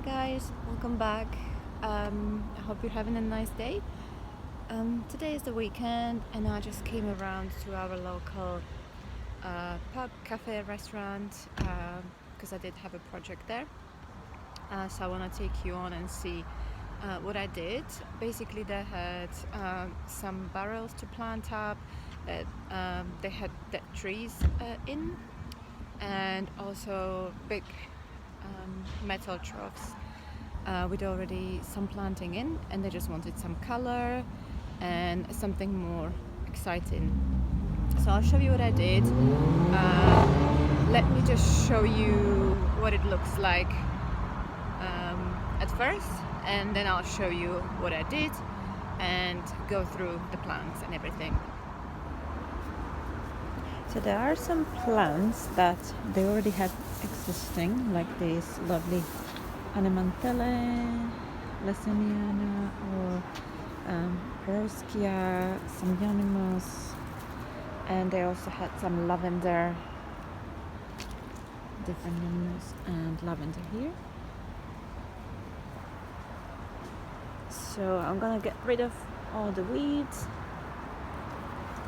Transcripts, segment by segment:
guys, welcome back. I hope you're having a nice day. Today is the weekend and I just came around to our local pub, cafe, restaurant because I did have a project there. So I want to take you on and see what I did. Basically they had some barrels to plant up that they had dead trees in, and also big metal troughs with already some planting in, and they just wanted some color and something more exciting. So I'll show you what I did. Let me just show you what it looks like at first, and then I'll show you what I did and go through the plants and everything. So there are some plants that they already have existing, like this lovely Anemantele, Laciniana, or Roscia, some Euonymus, and they also had some lavender, different Euonymus and lavender here. So I'm gonna get rid of all the weeds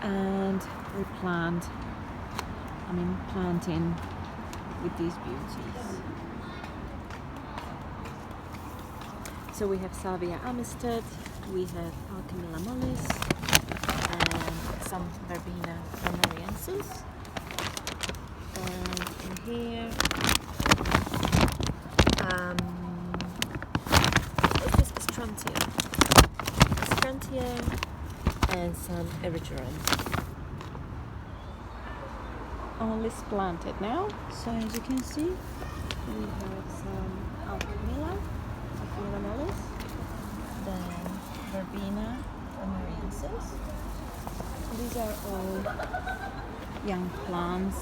and replant. Planting with these beauties. So we have Salvia Amistad, we have Alchemilla mollis, and some Verbena famariensis. And in here, this is Astrantia, and some Erigeron. All is planted now. So as you can see, we have some Alchemilla mollis, then Verbena famariensis. These are all young plants.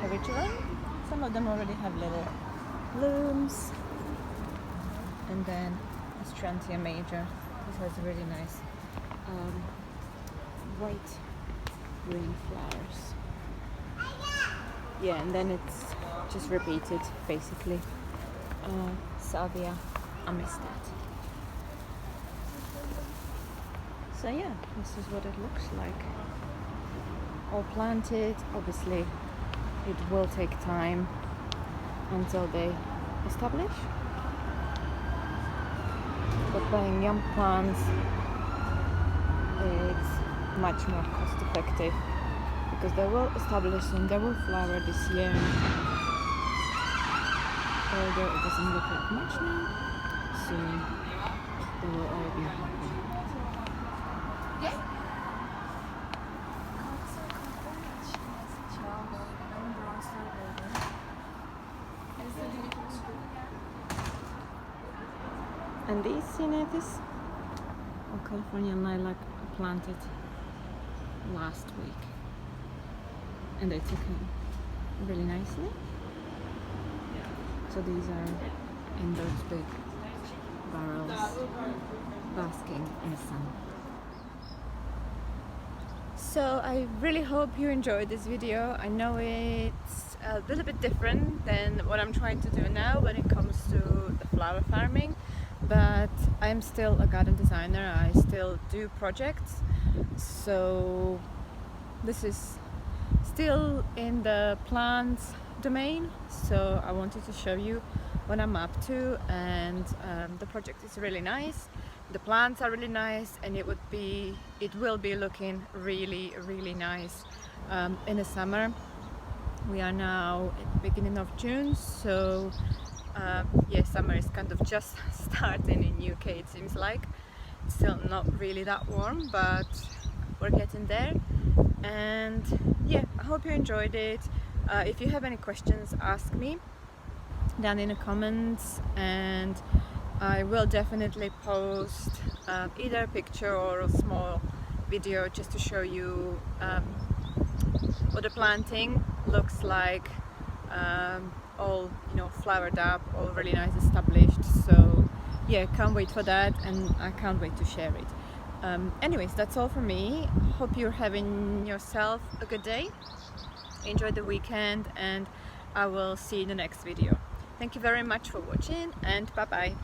Erigeron, some of them already have little blooms, and then Astrantia major. This has really nice white green flowers. Yeah, and then it's just repeated basically. Salvia Amistad. So yeah, this is what it looks like. All planted. Obviously it will take time until they establish, but buying young plants, it's much more cost effective because they will establish and they will flower this year. Although it doesn't look like much now, soon they will all be happy. And these Sinaitis or California lilac are planted last week, and they took in really nicely. So these are in those big barrels basking in the sun. So I really hope you enjoyed this video. I know it's a little bit different than what I'm trying to do now when it comes to the flower farming, but I'm still a garden designer. I still do projects, so this is still in the plants domain. So I wanted to show you what I'm up to, and the project is really nice, the plants are really nice, and it will be looking really nice in the summer. We are now at the beginning of June, so yeah, summer is kind of just starting in UK. It seems like it's still not really that warm, but we're getting there. And yeah, I hope you enjoyed it. If you have any questions, ask me down in the comments, and I will definitely post either a picture or a small video just to show you what the planting looks like, all flowered up, all really nice established. So yeah, can't wait for that, and I can't wait to share it. Anyways, that's all for me. Hope you're having yourself a good day. Enjoy the weekend, and I will see you in the next video. Thank you very much for watching, and bye bye.